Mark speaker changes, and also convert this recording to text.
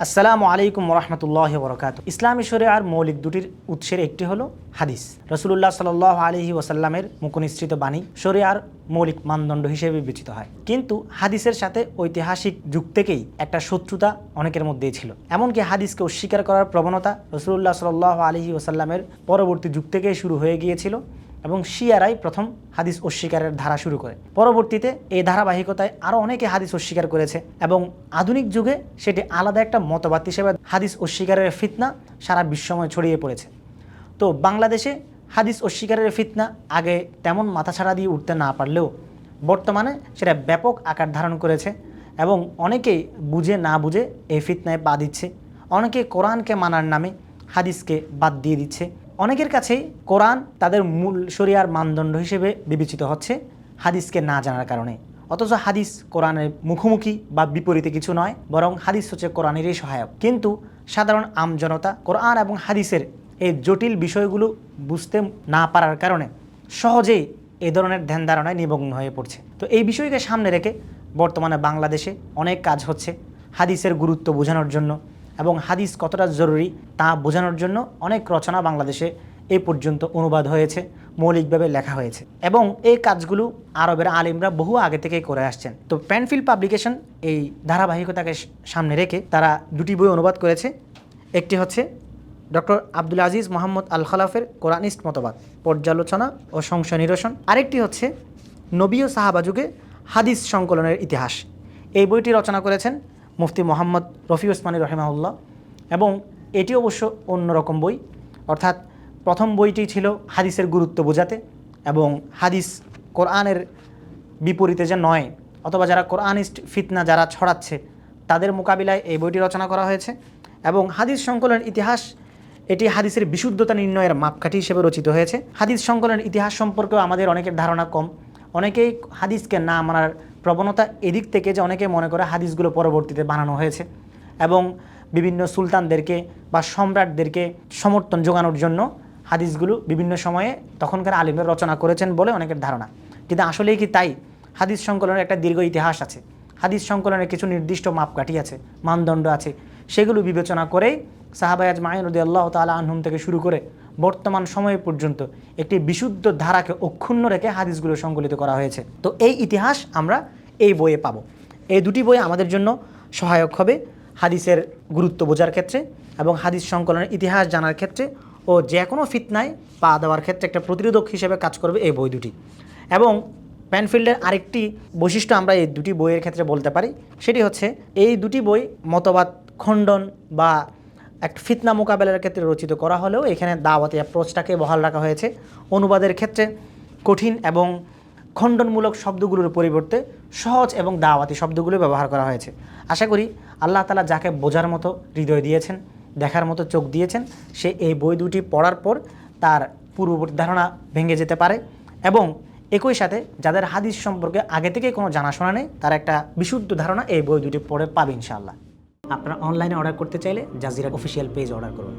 Speaker 1: আসসালামু আলাইকুম ওরহমতুল্লাহি ওবরাকাতুহু। ইসলামী শরিয়ার মৌলিক দুটির উৎসের একটি হলো হাদিস। রাসূলুল্লাহ সাল্লাল্লাহু আলাইহি ওয়াসাল্লামের মুখনিসৃত বাণী শরিয়ার মৌলিক মানদণ্ড হিসেবে বিবেচিত হয়। কিন্তু হাদিসের সাথে ঐতিহাসিক যুগ থেকেই একটা শত্রুতা অনেকের মধ্যেই ছিল। এমনকি হাদিসকে অস্বীকার করার প্রবণতা রাসূলুল্লাহ সাল্লাল্লাহু আলাইহি ওয়াসাল্লামের পরবর্তী যুগ থেকেই শুরু হয়ে গিয়েছিল এবং শিয়ারাই প্রথম হাদিস অস্বীকারের ধারা শুরু করে। পরবর্তীতে এই ধারাবাহিকতায় আরও অনেকে হাদিস অস্বীকার করেছে এবং আধুনিক যুগে সেটি আলাদা একটা মতবাদ হিসেবে হাদিস অস্বীকারের ফিতনা সারা বিশ্বময় ছড়িয়ে পড়েছে। তো বাংলাদেশে হাদিস অস্বীকারের ফিতনা আগে তেমন মাথাছাড়া দিয়ে উঠতে না পারলেও বর্তমানে সেটা ব্যাপক আকার ধারণ করেছে এবং অনেকেই বুঝে না বুঝে এই ফিতনায় পা দিচ্ছে। অনেকে কোরআনকে মানার নামে হাদিসকে বাদ দিয়ে দিচ্ছে। অনেকের কাছেই কোরআন তাদের মূল শরিয়ার মানদণ্ড হিসেবে বিবেচিত হচ্ছে হাদিসকে না জানার কারণে। অথচ হাদিস কোরআনের মুখোমুখি বা বিপরীতে কিছু নয়, বরং হাদিস হচ্ছে কোরআনেরই সহায়ক। কিন্তু সাধারণ আমজনতা কোরআন এবং হাদিসের এই জটিল বিষয়গুলো বুঝতে না পারার কারণে সহজেই এ ধরনের ধ্যান ধারণায় নিমগ্ন হয়ে পড়ছে। তো এই বিষয়কে সামনে রেখে বর্তমানে বাংলাদেশে অনেক কাজ হচ্ছে হাদিসের গুরুত্ব বোঝানোর জন্য এবং হাদিস কতটা জরুরি তা বোঝানোর জন্য অনেক রচনা বাংলাদেশে এই পর্যন্ত অনুবাদ হয়েছে, মৌলিকভাবে লেখা হয়েছে এবং এই কাজগুলো আরবের আলিমরা বহু আগে থেকেই করে আসছেন। তো পেনফিল্ড পাবলিকেশন এই ধারাবাহিকতাকে সামনে রেখে তারা দুটি বই অনুবাদ করেছে। একটি হচ্ছে ডক্টর আব্দুল আজিজ মোহাম্মদ আল খালাফের কোরআনিস্ট মতবাদ, পর্যালোচনা ও সংশয় নিরসন। আরেকটি হচ্ছে নবী ও সাহাবা যুগে হাদিস সংকলনের ইতিহাস। এই বইটি রচনা করেছেন মুফতি মোহাম্মদ রফি ওসমানী রহিমাহুল্লাহ এবং এটি অবশ্য অন্যরকম বই। অর্থাৎ প্রথম বইটি ছিল হাদিসের গুরুত্ব বোঝাতে এবং হাদিস কোরআনের বিপরীতে যে নয়, অথবা যারা কোরআনিস্ট ফিতনা যারা ছড়াচ্ছে তাদের মোকাবিলায় এই বইটি রচনা করা হয়েছে। এবং হাদিস সংকলনের ইতিহাস, এটি হাদিসের বিশুদ্ধতা নির্ণয়ের মাপকাঠি হিসেবে রচিত হয়েছে। হাদিস সংকলনের ইতিহাস সম্পর্কেও আমাদের অনেকের ধারণা কম। অনেকেই হাদিসকে না মানার প্রবণতা এদিক থেকে যে অনেকে মনে করে হাদিসগুলো পরবর্তীতে বানানো হয়েছে এবং বিভিন্ন সুলতানদেরকে বা সম্রাটদেরকে সমর্থন জোগানোর জন্য হাদিসগুলো বিভিন্ন সময়ে তখনকার আলিমরা রচনা করেছেন বলে অনেকের ধারণা। কিন্তু আসলেই কি তাই? হাদিস সংকলনের একটা দীর্ঘ ইতিহাস আছে, হাদিস সংকলনের কিছু নির্দিষ্ট মাপকাঠি আছে, মানদণ্ড আছে। সেগুলো বিবেচনা করেই সাহাবায়ে আজমাইন রাদিয়াল্লাহু তাআলা আনহুম থেকে শুরু করে বর্তমান সময় পর্যন্ত একটি বিশুদ্ধ ধারাকে অক্ষুণ্ণ রেখে হাদিসগুলো সংকলিত করা হয়েছে। তো এই ইতিহাস আমরা এই বইয়ে পাবো। এই দুটি বই আমাদের জন্য সহায়ক হবে হাদিসের গুরুত্ব বোঝার ক্ষেত্রে এবং হাদিস সংকলনের ইতিহাস জানার ক্ষেত্রে ও যে কোনো ফিতনায় পা দেওয়ার ক্ষেত্রে একটা প্রতিরোধক হিসেবে কাজ করবে এই বই দুটি। এবং পেনফিল্ডের আরেকটি বৈশিষ্ট্য আমরা এই দুটি বইয়ের ক্ষেত্রে বলতে পারি, সেটি হচ্ছে এই দুটি বই মতবাদ খণ্ডন বা একটা ফিতনা মোকাবেলার ক্ষেত্রে রচিত করা হলেও এখানে দাওয়াতি অ্যাপ্রোচটাকে বহাল রাখা হয়েছে। অনুবাদের ক্ষেত্রে কঠিন এবং খণ্ডনমূলক শব্দগুলোর পরিবর্তে সহজ এবং দাওয়াতি শব্দগুলো ব্যবহার করা হয়েছে। আশা করি আল্লাহ তাআলা যাকে বোঝার মতো হৃদয় দিয়েছেন, দেখার মতো চোখ দিয়েছেন, সে এই বই দুটি পড়ার পর তার পূর্ববর্তী ধারণা ভেঙে যেতে পারে এবং একই সাথে যাদের হাদিস সম্পর্কে আগে থেকে কোনো জানাশোনা নেই তার একটা বিশুদ্ধ ধারণা এই বই দুটি পড়ে পাবে ইনশাআল্লাহ। আপনারা অনলাইনে অর্ডার করতে চাইলে জাজিরা অফিসিয়াল পেজ অর্ডার করুন।